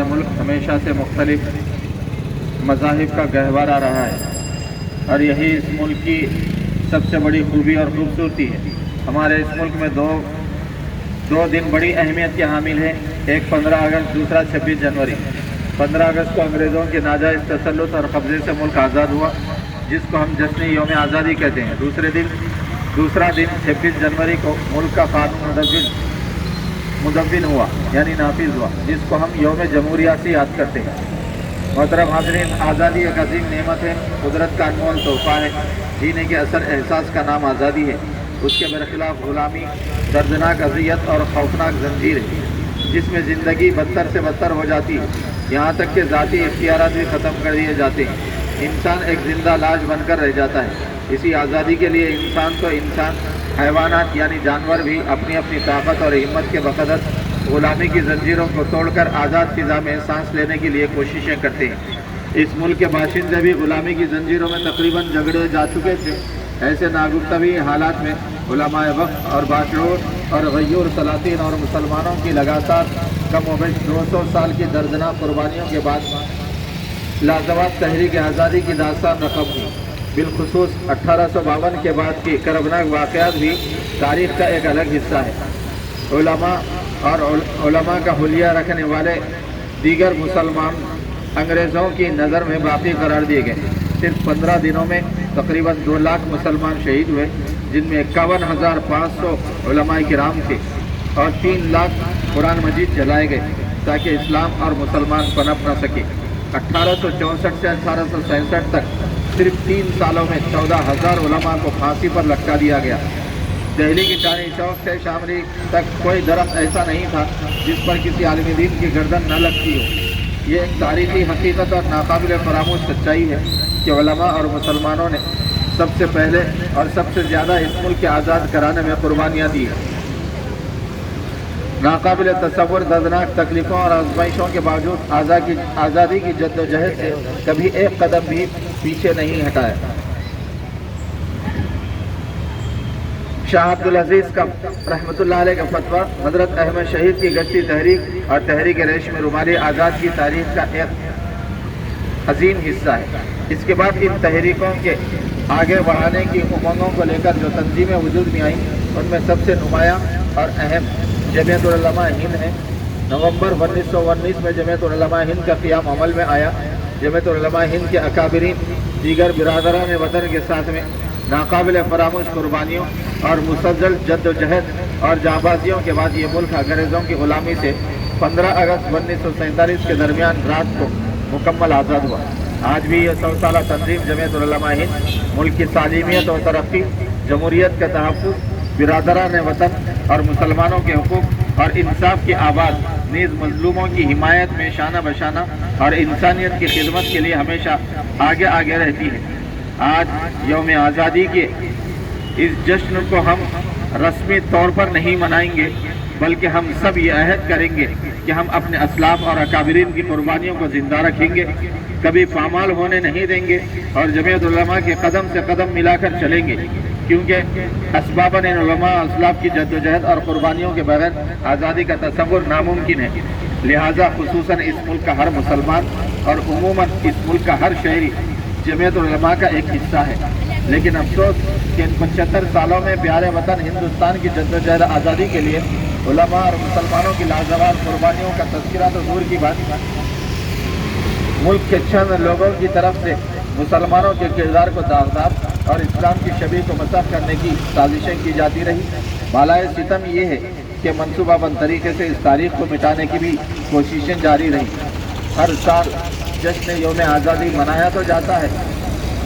ملک ہمیشہ سے مختلف مذاہب کا گہوارہ رہا ہے، اور یہی اس ملک کی سب سے بڑی خوبی اور خوبصورتی ہے۔ ہمارے اس ملک میں دو دن بڑی اہمیت کے حامل ہیں، ایک 15 اگست، دوسرا 26 جنوری۔ 15 اگست کو انگریزوں کے ناجائز تسلط اور قبضے سے ملک آزاد ہوا، جس کو ہم جشن یوم آزادی کہتے ہیں۔ دوسرا دن 26 جنوری کو ملک کا قانون مدون ہوا، یعنی نافذ ہوا، جس کو ہم یوم جمہوریہ سے یاد کرتے ہیں۔ محترم حاضرین، آزادی ایک عظیم نعمت ہے، قدرت کا انمول تحفہ ہے۔ جینے کے اثر احساس کا نام آزادی ہے۔ اس کے برخلاف غلامی دردناک اذیت اور خوفناک زنجیر ہے، جس میں زندگی بدتر سے بدتر ہو جاتی ہے، یہاں تک کہ ذاتی اختیارات بھی ختم کر دیے جاتے ہیں۔ انسان ایک زندہ لاش بن کر رہ جاتا ہے۔ اسی آزادی کے لیے انسان حیوانات یعنی جانور بھی اپنی اپنی طاقت اور ہمت کے بقدر غلامی کی زنجیروں کو توڑ کر آزاد فضا میں سانس لینے کے لیے کوششیں کرتے ہیں۔ اس ملک کے باشندے بھی غلامی کی زنجیروں میں تقریباً جگڑے جا چکے تھے۔ ایسے ناگفتگی حالات میں علماء وقت اور باشعور اور غیور سلاطین اور مسلمانوں کی لگاتار کم و بیش 200 سال کی دردناک قربانیوں کے بعد لازوال تحریک آزادی کی داستان رقم ہوئی۔ بالخصوص 1852 کے بعد کی کربناک واقعات بھی تاریخ کا ایک الگ حصہ ہے۔ علماء کا حلیہ رکھنے والے دیگر مسلمان انگریزوں کی نظر میں باقی قرار دیے گئے۔ صرف 15 دنوں میں تقریباً 2 لاکھ مسلمان شہید ہوئے، جن میں 51,500 علماء کرام تھے، اور 3 لاکھ قرآن مجید جلائے گئے تاکہ اسلام اور مسلمان پنپ نہ سکے۔ 1864 سے 1867 تک صرف 3 سالوں میں 14,000 علماء کو پھانسی پر لٹکا دیا گیا۔ دہلی کی چاندنی چوک سے شاملی تک کوئی درخت ایسا نہیں تھا جس پر کسی عالم دین کی گردن نہ لگتی ہو۔ یہ ایک تاریخی حقیقت اور ناقابل فراموش سچائی ہے کہ علماء اور مسلمانوں نے سب سے پہلے اور سب سے زیادہ اس ملک کے آزاد کرانے میں قربانیاں دی ہیں۔ ناقابل تصور دردناک تکلیفوں اور آزمائشوں کے باوجود آزادی کی جد و جہد سے کبھی ایک قدم بھی پیچھے نہیں ہٹایا۔ شاہ عبدالعزیز کا رحمۃ اللہ علیہ کا فتویٰ حضرت احمد شہید کی گشتی تحریک اور تحریک ریشم رومالی آزاد کی تاریخ کا ایک عظیم حصہ ہے۔ اس کے بعد ان تحریکوں کے آگے بڑھانے کی امنگوں کو لے کر جو تنظیمیں وجود میں آئیں، ان میں سب سے نمایاں اور اہم جمعیت العلماء ہند ہے۔ نومبر 1919 میں جمعیت العلماء ہند کا قیام عمل میں آیا۔ جمعیت العلماء ہند کے اکابرین دیگر برادران وطن کے ساتھ میں ناقابل فراموش قربانیوں اور مسلسل جد و جہد اور جانبازیوں کے بعد یہ ملک انگریزوں کی غلامی سے 15 اگست 1947 کے درمیان رات کو مکمل آزاد ہوا۔ آج بھی یہ 100 سالہ تنظیم جمعیت العلماء ہند ملک کی سالمیت اور ترقی، جمہوریت کا تحفظ، برادران وطن اور مسلمانوں کے حقوق اور انصاف کی آواز، نیز مظلوموں کی حمایت میں شانہ بشانہ اور انسانیت کی خدمت کے لیے ہمیشہ آگے رہتی ہے۔ آج یوم آزادی کے اس جشن کو ہم رسمی طور پر نہیں منائیں گے، بلکہ ہم سب یہ عہد کریں گے کہ ہم اپنے اسلاف اور اکابرین کی قربانیوں کو زندہ رکھیں گے، کبھی پامال ہونے نہیں دیں گے، اور جمعیت علماء کے قدم سے قدم ملا کر چلیں گے، کیونکہ اسباباً علماء اسلاف کی جد و جہد اور قربانیوں کے بغیر آزادی کا تصور ناممکن ہے۔ لہٰذا خصوصاً اس ملک کا ہر مسلمان اور عموماً اس ملک کا ہر شہری جمعیت العلماء کا ایک حصہ ہے۔ لیکن افسوس کہ ان 75 سالوں میں پیارے وطن ہندوستان کی جد و جہد آزادی کے لیے علماء اور مسلمانوں کی لازوال قربانیوں کا تذکرہ تو دور کی بات، ملک کے چند لوگوں کی طرف سے مسلمانوں کے کردار کو داغدار اور اسلام کی شبیہ کو مسخ کرنے کی سازشیں کی جاتی رہی۔ بالائے ستم یہ ہے کہ منصوبہ بند طریقے سے اس تاریخ کو مٹانے کی بھی کوششیں جاری رہیں۔ ہر سال جشن یوم آزادی منایا تو جاتا ہے،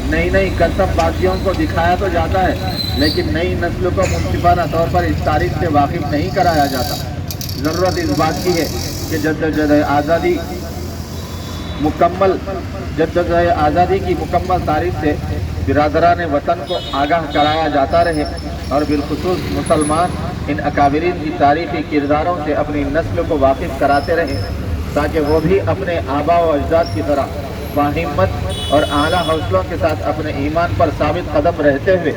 نئی قسم بازیوں کو دکھایا تو جاتا ہے، لیکن نئی نسل کو منصفانہ طور پر اس تاریخ سے واقف نہیں کرایا جاتا۔ ضرورت اس بات کی ہے کہ جد و جہد آزادی کی مکمل تاریخ سے برادران وطن کو آگاہ کرایا جاتا رہے، اور بالخصوص مسلمان ان اکابرین کی تاریخی کرداروں سے اپنی نسل کو واقف کراتے رہیں، تاکہ وہ بھی اپنے آباء و اجداد کی طرح باہمت اور اعلیٰ حوصلوں کے ساتھ اپنے ایمان پر ثابت قدم رہتے ہوئے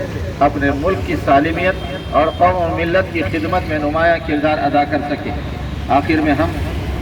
اپنے ملک کی سالمیت اور قوم و ملت کی خدمت میں نمایاں کردار ادا کر سکے۔ آخر میں ہم